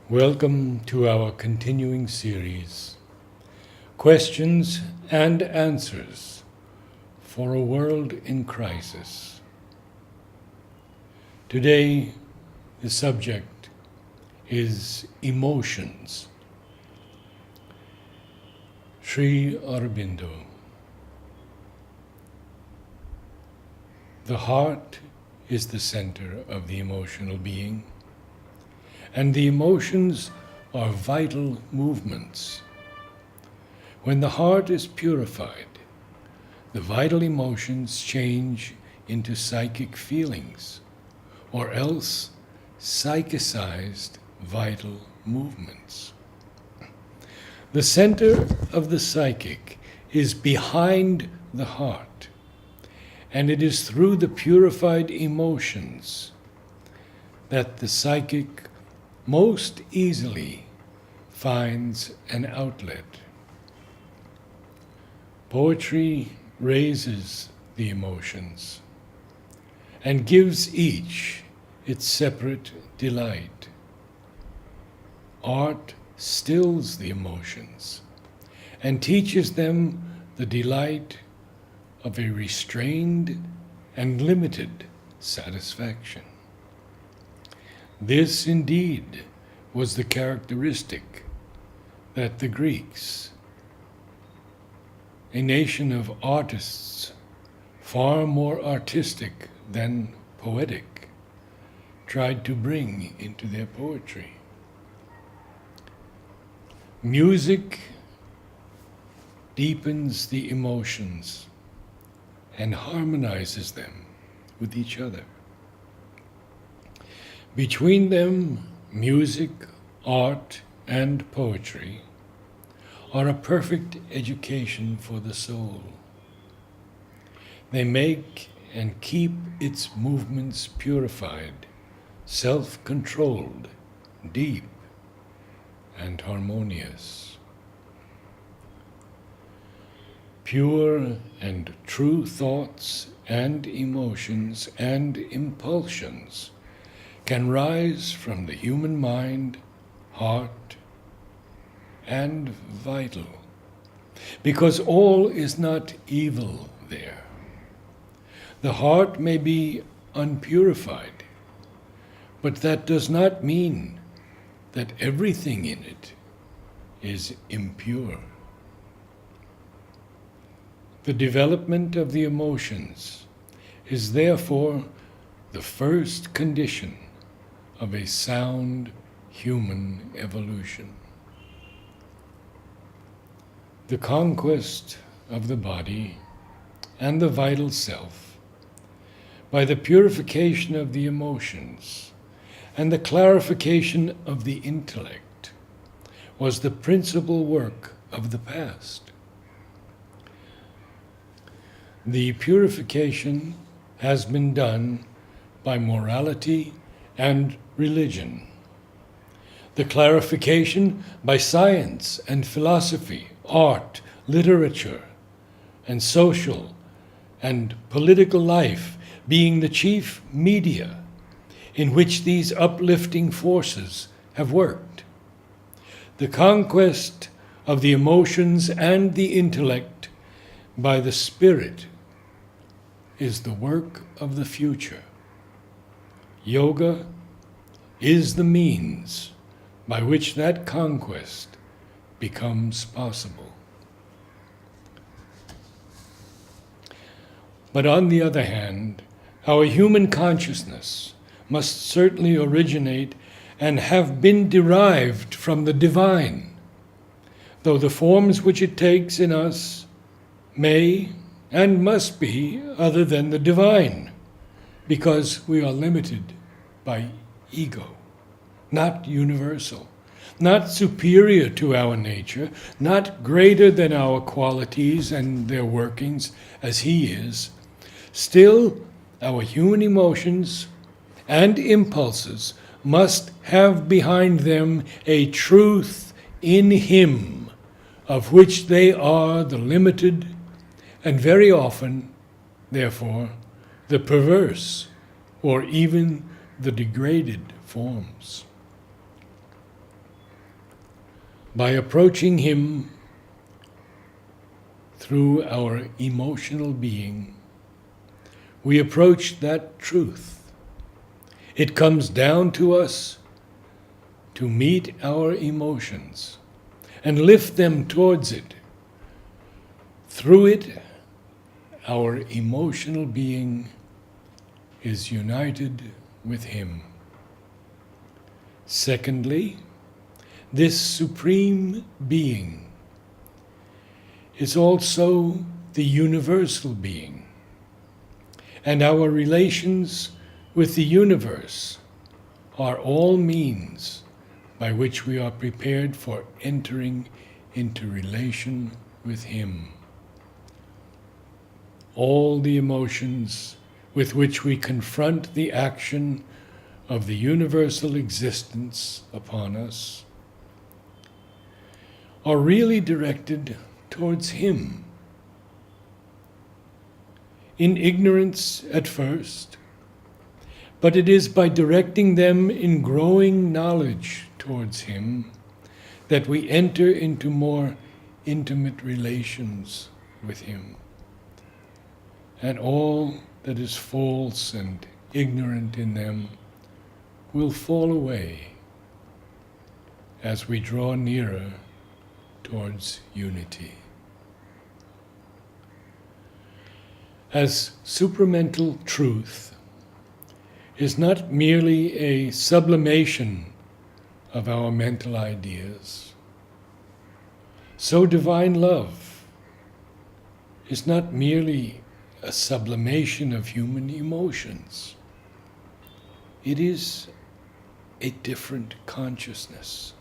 Welcome to our continuing series, Questions and Answers for a World in Crisis. Today, the subject is emotions. Sri Aurobindo. The heart is the center of the emotional being, and the emotions are vital movements. When the heart is purified, the vital emotions change into psychic feelings, or else psychicized vital movements. The center of the psychic is behind the heart, and it is through the purified emotions that the psychic most easily finds an outlet. Poetry raises the emotions and gives each its separate delight. Art stills the emotions and teaches them the delight of a restrained and limited satisfaction. This indeed was the characteristic that the Greeks, a nation of artists, far more artistic than poetic, tried to bring into their poetry. Music deepens the emotions and harmonizes them with each other. Between them, music, art, and poetry are a perfect education for the soul. They make and keep its movements purified, self-controlled, deep, and harmonious. Pure and true thoughts and emotions and impulsions can rise from the human mind, heart, and vital, because all is not evil there. The heart may be unpurified, but that does not mean that everything in it is impure. The development of the emotions is therefore the first condition of a sound human evolution. The conquest of the body and the vital self by the purification of the emotions and the clarification of the intellect was the principal work of the past. The purification has been done by morality and religion, the clarification by science and philosophy, art, literature, and social and political life being the chief media in which these uplifting forces have worked. The conquest of the emotions and the intellect by the spirit is the work of the future. Yoga is the means by which that conquest becomes possible. But on the other hand, our human consciousness must certainly originate and have been derived from the divine, though the forms which it takes in us may and must be other than the divine, because we are limited by ego, not universal, not superior to our nature, not greater than our qualities and their workings as He is. Still, our human emotions and impulses must have behind them a truth in Him, of which they are the limited and very often, therefore, the perverse or even the degraded forms. By approaching Him through our emotional being, we approach that truth. It comes down to us to meet our emotions and lift them towards it. Through it, our emotional being is united with Him. Secondly, this supreme being is also the universal being, and our relations with the universe are all means by which we are prepared for entering into relation with Him. All the emotions with which we confront the action of the universal existence upon us are really directed towards Him. In ignorance at first, but it is by directing them in growing knowledge towards Him that we enter into more intimate relations with Him. And all that is false and ignorant in them will fall away as we draw nearer towards unity. As supramental truth is not merely a sublimation of our mental ideas, so divine love is not merely a sublimation of human emotions. It is a different consciousness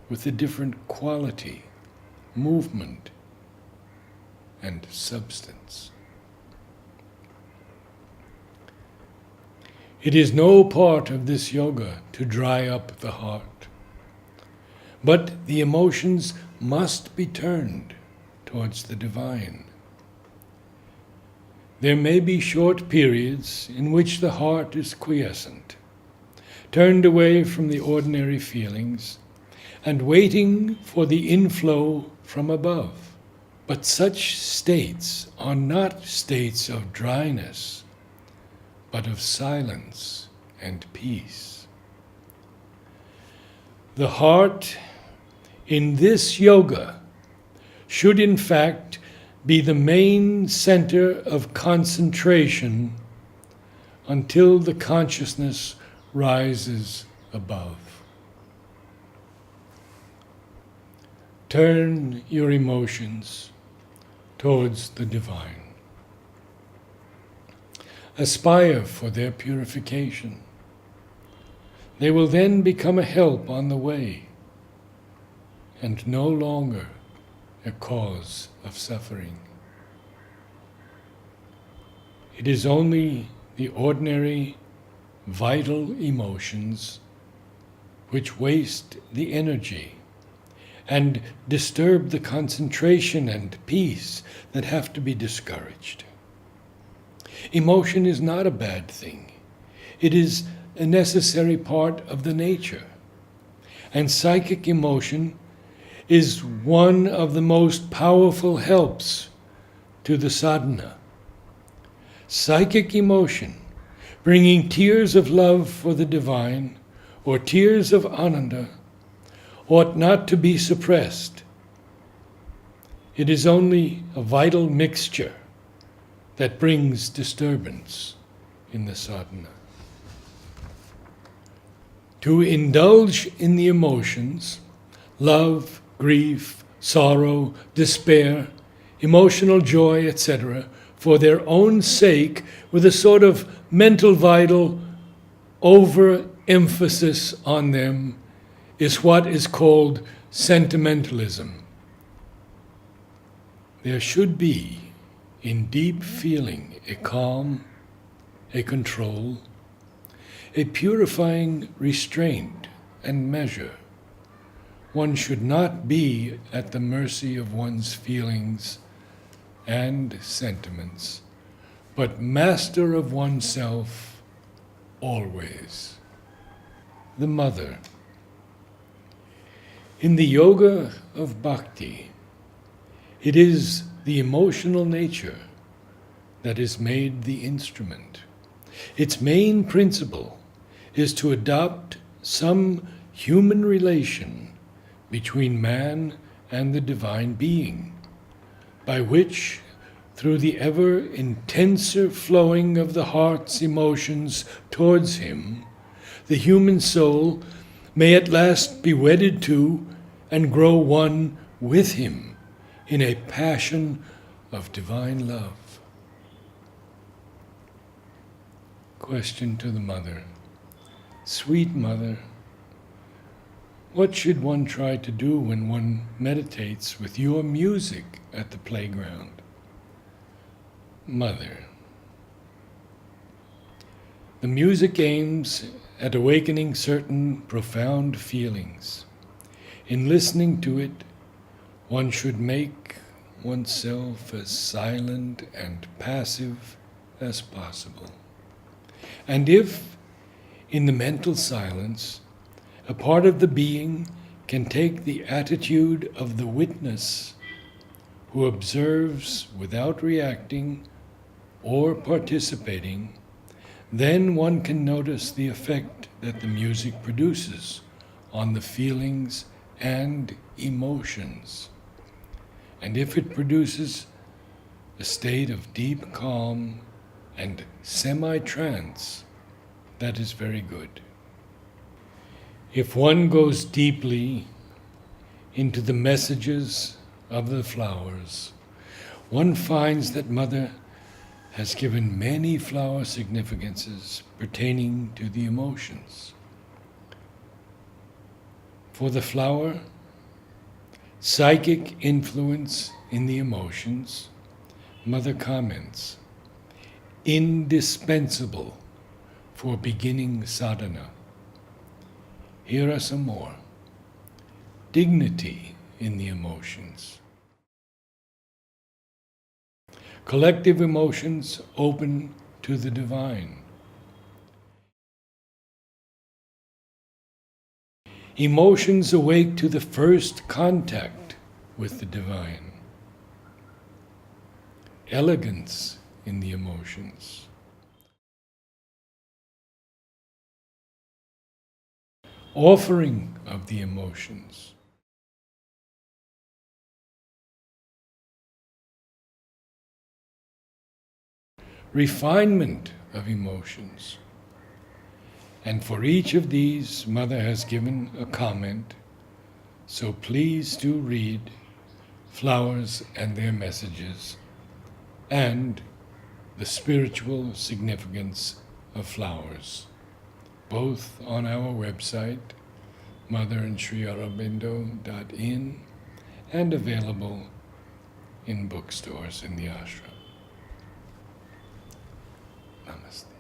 with a different quality, movement, and substance. It is no part of this yoga to dry up the heart, but the emotions must be turned towards the divine. There may be short periods in which the heart is quiescent, turned away from the ordinary feelings, and waiting for the inflow from above. But such states are not states of dryness, but of silence and peace. The heart in this yoga should in fact be the main center of concentration until the consciousness rises above. Turn your emotions towards the divine. Aspire for their purification. They will then become a help on the way, and no longer a cause of suffering. It is only the ordinary, vital emotions which waste the energy and disturb the concentration and peace that have to be discouraged. Emotion is not a bad thing. It is a necessary part of the nature. And psychic emotion is one of the most powerful helps to the sadhana. Psychic emotion, bringing tears of love for the divine or tears of ananda, ought not to be suppressed. It is only a vital mixture that brings disturbance in the sadhana. To indulge in the emotions, love, grief, sorrow, despair, emotional joy, etc., for their own sake, with a sort of mental vital overemphasis on them, is what is called sentimentalism. There should be, in deep feeling, a calm, a control, a purifying restraint and measure. One should not be at the mercy of one's feelings and sentiments, but master of oneself always. The mother. In the yoga of bhakti, it is the emotional nature that is made the instrument. Its main principle is to adopt some human relation between man and the divine being, by which, through the ever intenser flowing of the heart's emotions towards him, the human soul may at last be wedded to and grow one with him in a passion of divine love. Question to the mother. Sweet mother, what should one try to do when one meditates with your music at the playground? Mother, the music aims at awakening certain profound feelings. In listening to it, one should make oneself as silent and passive as possible. And if, in the mental silence, a part of the being can take the attitude of the witness who observes without reacting or participating, then one can notice the effect that the music produces on the feelings and emotions. And if it produces a state of deep calm and semi-trance, that is very good. If one goes deeply into the messages of the flowers, one finds that Mother has given many flower significances pertaining to the emotions. For the flower, psychic influence in the emotions, Mother comments, indispensable for beginning sadhana. Here are some more. Dignity in the emotions. Collective emotions open to the divine. Emotions awake to the first contact with the divine. Elegance in the emotions. Offering of the emotions. Refinement of emotions. And for each of these, Mother has given a comment, so please do read Flowers and Their Messages and the spiritual significance of flowers, both on our website, motherandshriaurobindo.in, and available in bookstores in the ashram. Namaste.